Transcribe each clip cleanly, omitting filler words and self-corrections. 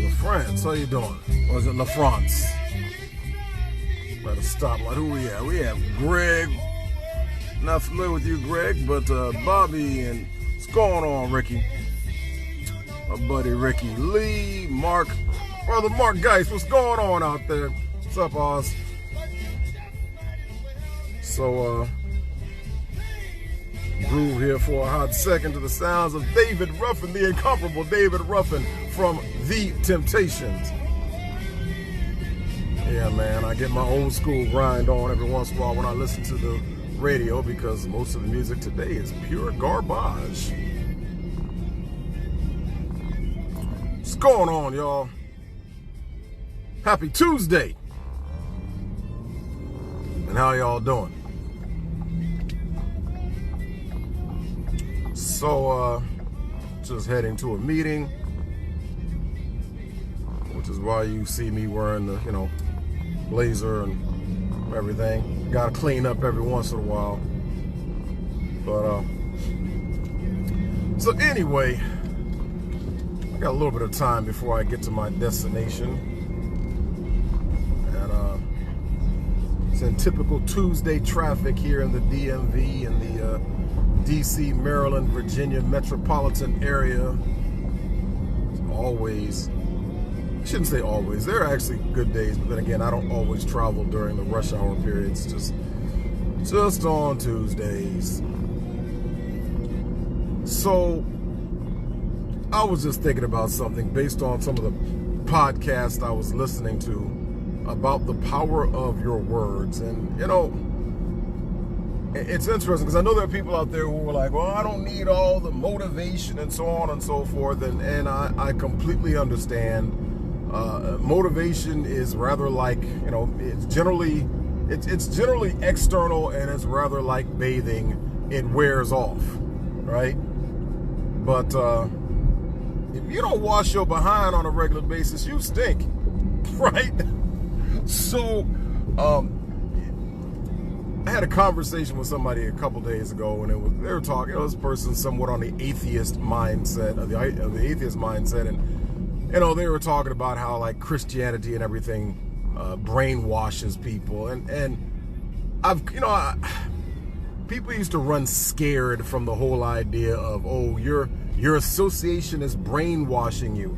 La France, how you doing? Or is it La France? Better stop. Like, who we have? We have Greg. Not familiar with you, Greg, but Bobby and what's going on, Ricky? My buddy Ricky Lee, Mark, brother Mark Geist, what's going on out there? What's up, Oz? So, groove here for a hot second to the sounds of David Ruffin, the incomparable David Ruffin from The Temptations. Yeah, man, I get my old school grind on every once in a while when I listen to the radio because most of the music today is pure garbage. What's going on, y'all? Happy Tuesday. And how y'all doing? So, just heading to a meeting, which is why you see me wearing the, blazer and everything. Gotta clean up every once in a while. But, so anyway, I got a little bit of time before I get to my destination. And, it's in typical Tuesday traffic here in the DMV and the, DC, Maryland, Virginia metropolitan area. Always, I shouldn't say always, there are actually good days, but then again, I don't always travel during the rush hour periods, just on Tuesdays. So, I was just thinking about something based on some of the podcasts I was listening to about the power of your words. And, it's interesting because I know there are people out there who are like, well, I don't need all the motivation and so on and so forth. And I completely understand. Motivation is rather like, it's generally external and it's rather like bathing. It wears off, right? But if you don't wash your behind on a regular basis, you stink, right? So, I had a conversation with somebody a couple days ago, and they were talking. This person somewhat on the atheist mindset, of the atheist mindset, and they were talking about how like Christianity and everything brainwashes people, and people used to run scared from the whole idea of, oh, your association is brainwashing you,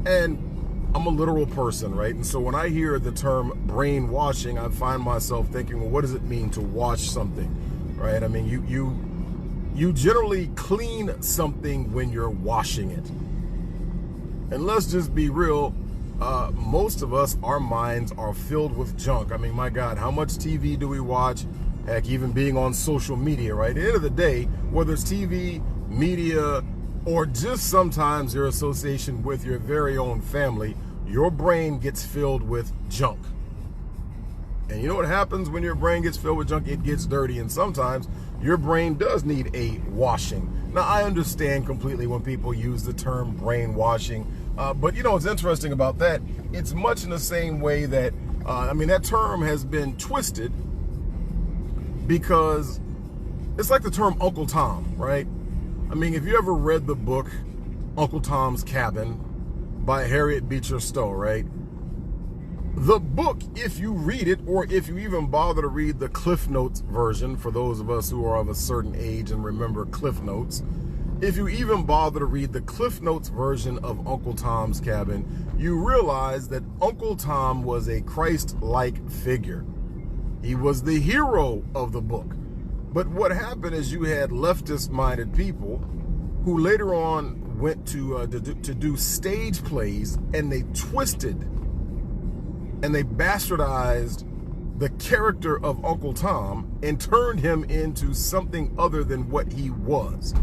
and I'm a literal person, right? And so when I hear the term brainwashing, I find myself thinking, well, what does it mean to wash something, right? I mean, you generally clean something when you're washing it. And let's just be real, most of us, our minds are filled with junk. I mean, my God, how much TV do we watch? Heck, even being on social media, right? At the end of the day, whether it's TV, media, or just sometimes your association with your very own family, your brain gets filled with junk. And you know what happens when your brain gets filled with junk? It gets dirty, and sometimes your brain does need a washing. Now, I understand completely when people use the term brainwashing, but what's interesting about that, it's much in the same way that, that term has been twisted because it's like the term Uncle Tom, right? I mean, if you ever read the book Uncle Tom's Cabin by Harriet Beecher Stowe, right? The book, if you read it, or if you even bother to read the Cliff Notes version, for those of us who are of a certain age and remember Cliff Notes, if you even bother to read the Cliff Notes version of Uncle Tom's Cabin, you realize that Uncle Tom was a Christ-like figure. He was the hero of the book. But what happened is you had leftist-minded people who later on went to do stage plays, and they twisted and they bastardized the character of Uncle Tom and turned him into something other than what he was.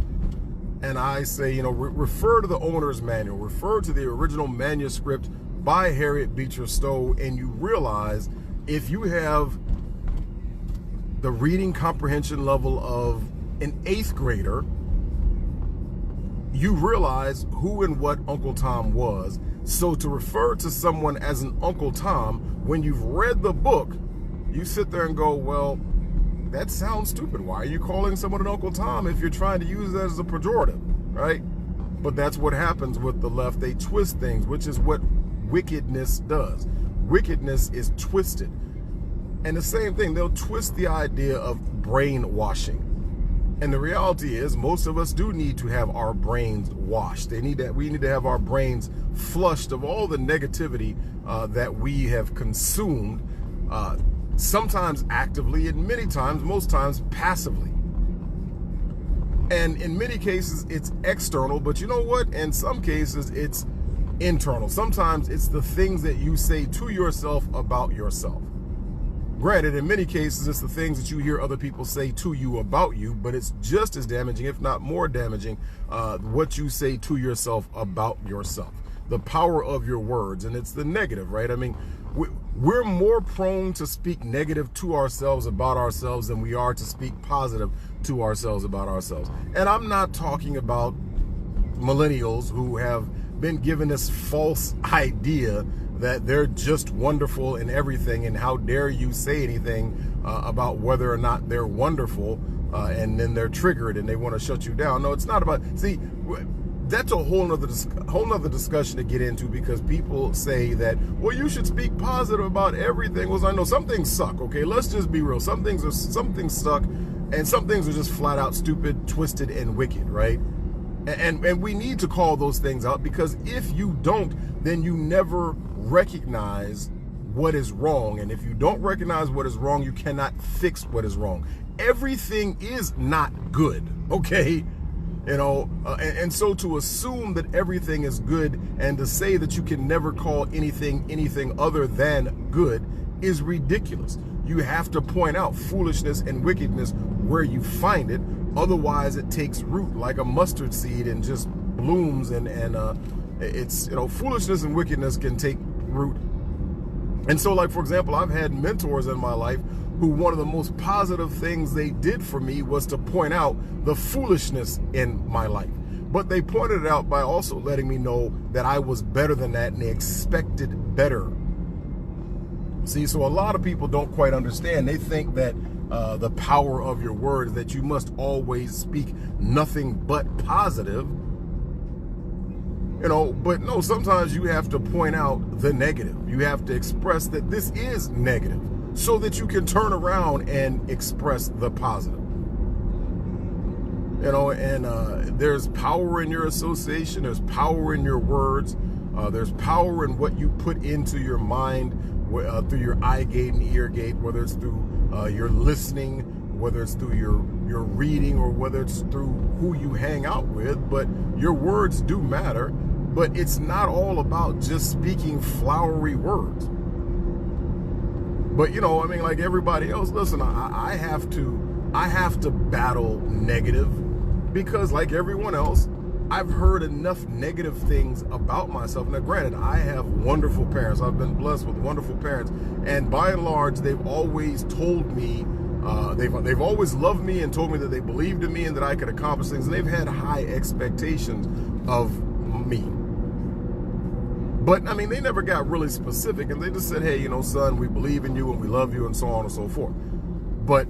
And I say, refer to the owner's manual, refer to the original manuscript by Harriet Beecher Stowe, and you realize if you have the reading comprehension level of an 8th grader, you realize who and what Uncle Tom was. So to refer to someone as an Uncle Tom, when you've read the book, you sit there and go, well, that sounds stupid. Why are you calling someone an Uncle Tom if you're trying to use that as a pejorative, right? But that's what happens with the left. They twist things, which is what wickedness does. Wickedness is twisted. And the same thing, they'll twist the idea of brainwashing. And the reality is, most of us do need to have our brains washed. We need to have our brains flushed of all the negativity that we have consumed, sometimes actively, and many times, most times, passively. And in many cases, it's external, but you know what? In some cases, it's internal. Sometimes it's the things that you say to yourself about yourself. Granted, in many cases, it's the things that you hear other people say to you about you, but it's just as damaging, if not more damaging, what you say to yourself about yourself. The power of your words, and it's the negative, right? I mean, we're more prone to speak negative to ourselves about ourselves than we are to speak positive to ourselves about ourselves. And I'm not talking about millennials who have been given this false idea that they're just wonderful in everything, and how dare you say anything about whether or not they're wonderful, and then they're triggered and they want to shut you down. No, it's not about, see, that's a whole nother discussion to get into, because people say that, well, you should speak positive about everything. Well, I know some things suck, okay? Let's just be real. Some things suck, and some things are just flat out stupid, twisted, and wicked, right? And we need to call those things out, because if you don't, then you never recognize what is wrong. And if you don't recognize what is wrong, you cannot fix what is wrong. Everything is not good, okay? You know, and so to assume that everything is good and to say that you can never call anything other than good is ridiculous. You have to point out foolishness and wickedness where you find it. Otherwise, it takes root like a mustard seed and just blooms. And it's, you know, foolishness and wickedness can take root. And so, like, for example, I've had mentors in my life who one of the most positive things they did for me was to point out the foolishness in my life. But they pointed it out by also letting me know that I was better than that, and they expected better. See, so a lot of people don't quite understand. They think that the power of your words, that you must always speak nothing but positive. You know, but no, sometimes you have to point out the negative. You have to express that this is negative so that you can turn around and express the positive. You know, and there's power in your association. There's power in your words. There's power in what you put into your mind through your eye gate and ear gate, whether it's through your listening, whether it's through your reading, or whether it's through who you hang out with. But your words do matter. But it's not all about just speaking flowery words. But, you know, I mean, like everybody else, listen, I have to battle negative, because like everyone else, I've heard enough negative things about myself. Now, granted, I have wonderful parents. I've been blessed with wonderful parents. And by and large, they've always told me, they've always loved me and told me that they believed in me and that I could accomplish things. And they've had high expectations of me. But, I mean, they never got really specific, and they just said, hey, you know, son, we believe in you and we love you, and so on and so forth. But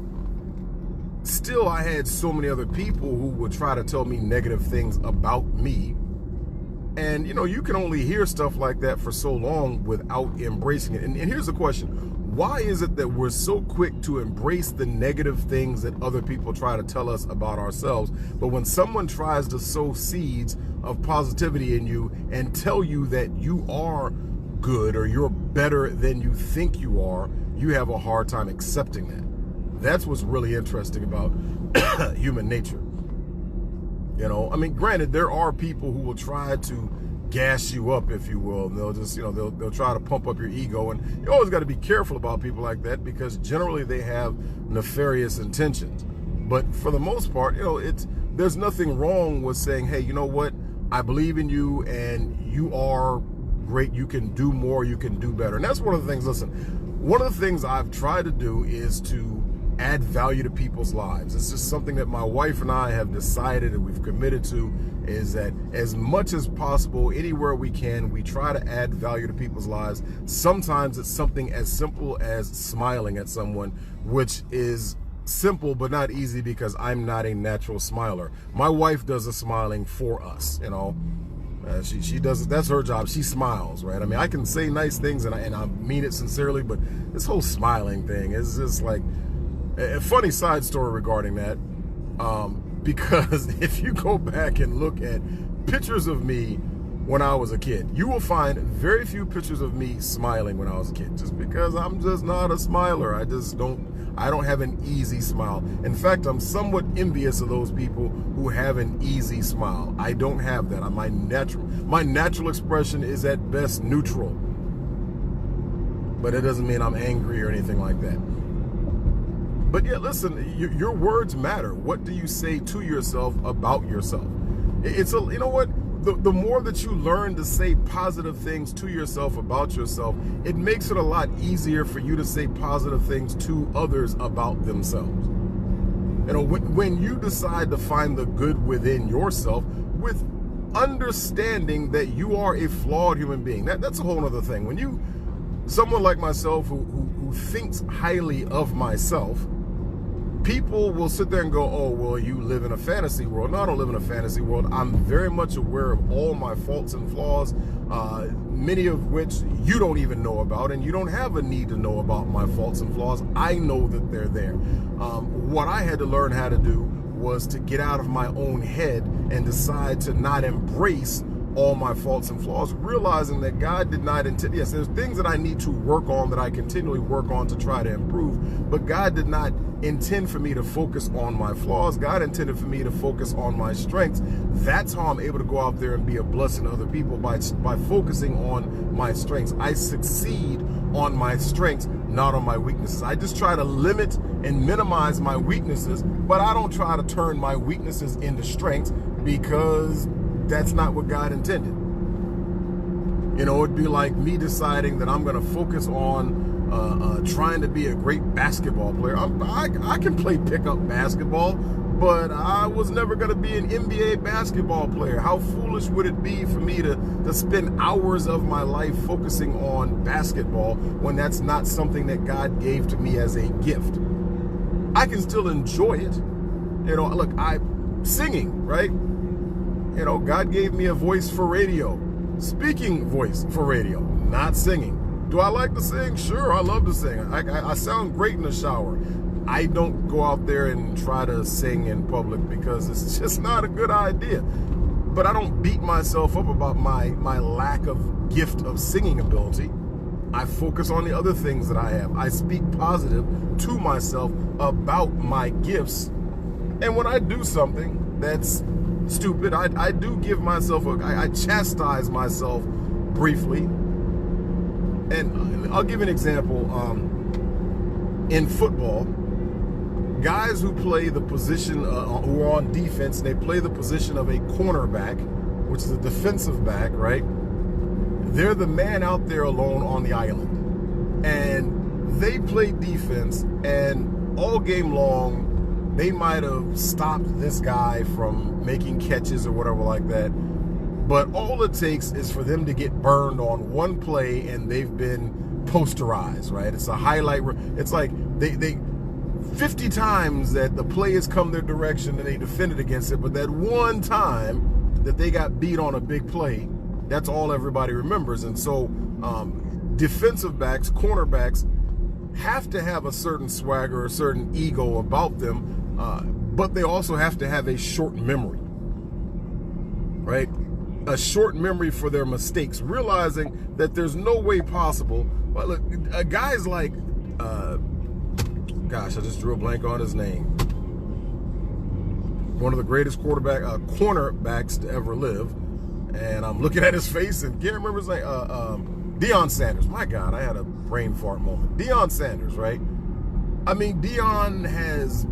still, I had so many other people who would try to tell me negative things about me. And, you know, you can only hear stuff like that for so long without embracing it. And here's the question. Why is it that we're so quick to embrace the negative things that other people try to tell us about ourselves, but when someone tries to sow seeds of positivity in you and tell you that you are good or you're better than you think you are, you have a hard time accepting that? That's what's really interesting about human nature. You know, I mean, granted, there are people who will try to gas you up, if you will. And they'll just, you know, they'll try to pump up your ego. And you always got to be careful about people like that, because generally they have nefarious intentions. But for the most part, you know, there's nothing wrong with saying, hey, you know what? I believe in you and you are great. You can do more. You can do better. And that's one of the things, listen, one of the things I've tried to do is to add value to people's lives. It's just something that my wife and I have decided and we've committed to, is that as much as possible, anywhere we can, we try to add value to people's lives. Sometimes it's something as simple as smiling at someone, which is simple but not easy because I'm not a natural smiler. My wife does the smiling for us, you know. She does it. That's her job. She smiles, right? I mean, I can say nice things and I mean it sincerely, but this whole smiling thing is just like a funny side story regarding that. Because if you go back and look at pictures of me when I was a kid, you will find very few pictures of me smiling when I was a kid, just because I'm just not a smiler. I don't have an easy smile. In fact, I'm somewhat envious of those people who have an easy smile. I don't have that. My natural expression is at best neutral, but it doesn't mean I'm angry or anything like that. But yeah, listen, your words matter. What do you say to yourself about yourself? You know what? The more that you learn to say positive things to yourself about yourself, it makes it a lot easier for you to say positive things to others about themselves. You know, when you decide to find the good within yourself with understanding that you are a flawed human being, that's a whole other thing. When someone like myself who thinks highly of myself, people will sit there and go, oh, well, you live in a fantasy world. No, I don't live in a fantasy world. I'm very much aware of all my faults and flaws, many of which you don't even know about, and you don't have a need to know about my faults and flaws. I know that they're there. What I had to learn how to do was to get out of my own head and decide to not embrace all my faults and flaws, realizing that God did not intend. Yes, there's things that I need to work on, that I continually work on to try to improve, but God did not intend for me to focus on my flaws. God intended for me to focus on my strengths. That's how I'm able to go out there and be a blessing to other people, by focusing on my strengths. I succeed on my strengths, not on my weaknesses. I just try to limit and minimize my weaknesses, but I don't try to turn my weaknesses into strengths, because that's not what God intended. You know, it'd be like me deciding that I'm going to focus on trying to be a great basketball player. I can play pickup basketball, but I was never going to be an NBA basketball player. How foolish would it be for me to spend hours of my life focusing on basketball when that's not something that God gave to me as a gift? I can still enjoy it. You know, look, singing, right? You know, God gave me a voice for radio, speaking voice for radio, not singing. Do I like to sing? Sure, I love to sing. I sound great in the shower. I don't go out there and try to sing in public because it's just not a good idea. But I don't beat myself up about my lack of gift of singing ability. I focus on the other things that I have. I speak positive to myself about my gifts. And when I do something that's stupid, I do give myself I chastise myself briefly. And I'll give an example. In football, guys who play the position, who are on defense, they play the position of a cornerback, which is a defensive back, right? They're the man out there alone on the island. And they play defense, and all game long, they might have stopped this guy from making catches or whatever like that. But all it takes is for them to get burned on one play, and they've been posterized, right? It's a highlight. It's like they 50 times that the play has come their direction and they defended against it, but that one time that they got beat on a big play, that's all everybody remembers. And so defensive backs, cornerbacks, have to have a certain swagger, a certain ego about them, but they also have to have a short memory, right? A short memory for their mistakes, realizing that there's no way possible. But look, guys like, gosh, I just drew a blank on his name. One of the greatest cornerbacks to ever live, and I'm looking at his face and can't remember his name. Deion Sanders. My God, I had a brain fart moment. Deion Sanders, right? I mean, Deion has,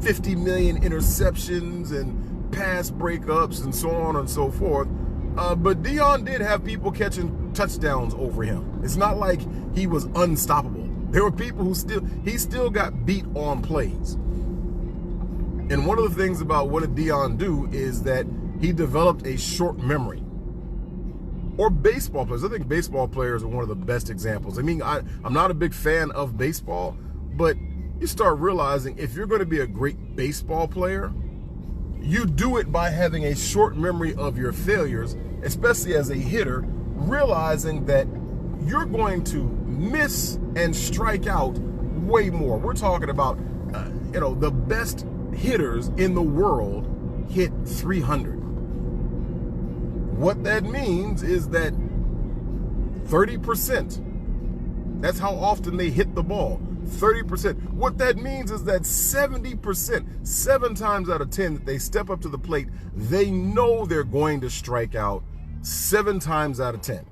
50 million interceptions and pass breakups and so on and so forth. But Deion did have people catching touchdowns over him. It's not like he was unstoppable. There were people he still got beat on plays. And one of the things about what did Deion do is that he developed a short memory. Or baseball players. I think baseball players are one of the best examples. I mean, I'm not a big fan of baseball, but you start realizing if you're going to be a great baseball player, you do it by having a short memory of your failures, especially as a hitter, realizing that you're going to miss and strike out way more. We're talking about, the best hitters in the world hit 300. What that means is that 30%, that's how often they hit the ball. 30%. What that means is that 70%, 7 times out of 10 that they step up to the plate, they know they're going to strike out 7 times out of 10.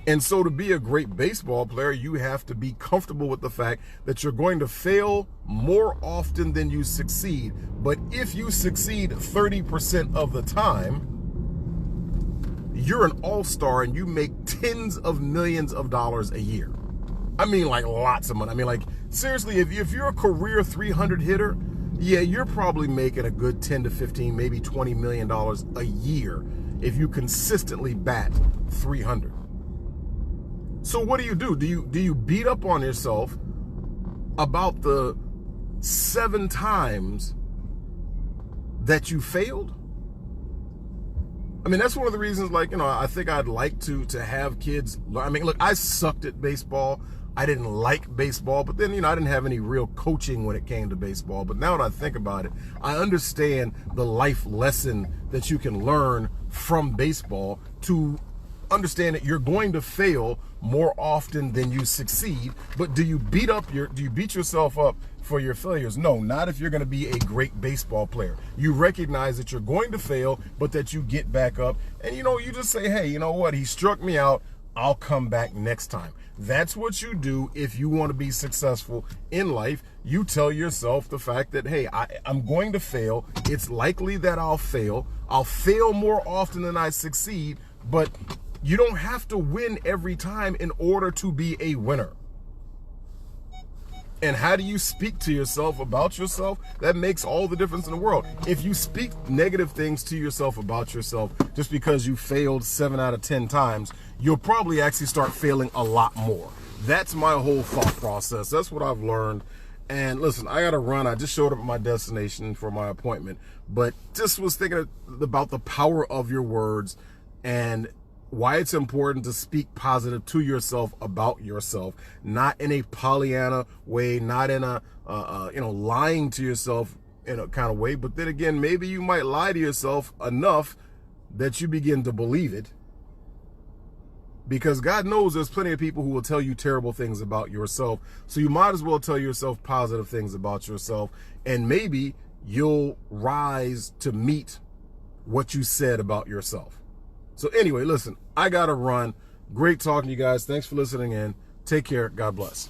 And so to be a great baseball player, you have to be comfortable with the fact that you're going to fail more often than you succeed. But if you succeed 30% of the time, you're an all-star and you make tens of millions of dollars a year. I mean, like lots of money. I mean, like seriously, if you're a career 300 hitter, yeah, you're probably making a good 10 to 15, maybe $20 million a year if you consistently bat 300. So what do? Do you beat up on yourself about the 7 times that you failed? I mean, that's one of the reasons, I think I'd like to have kids learn. I mean, look, I sucked at baseball. I didn't like baseball, but then, I didn't have any real coaching when it came to baseball. But now that I think about it, I understand the life lesson that you can learn from baseball to understand that you're going to fail more often than you succeed. But do you beat yourself up for your failures? No, not if you're going to be a great baseball player. You recognize that you're going to fail, but that you get back up and you just say, hey, you know what? He struck me out. I'll come back next time. That's what you do if you want to be successful in life. You tell yourself the fact that, hey, I'm going to fail. It's likely that I'll fail. I'll fail more often than I succeed, but you don't have to win every time in order to be a winner. And how do you speak to yourself about yourself? That makes all the difference in the world. If you speak negative things to yourself about yourself just because you failed 7 out of 10 times, you'll probably actually start failing a lot more. That's my whole thought process. That's what I've learned. And listen, I got to run. I just showed up at my destination for my appointment, but just was thinking about the power of your words and why it's important to speak positive to yourself about yourself, not in a Pollyanna way, not in a lying to yourself in a kind of way. But then again, maybe you might lie to yourself enough that you begin to believe it, because God knows there's plenty of people who will tell you terrible things about yourself. So you might as well tell yourself positive things about yourself, and maybe you'll rise to meet what you said about yourself. So anyway, listen, I got to run. Great talking to you guys. Thanks for listening in. Take care. God bless.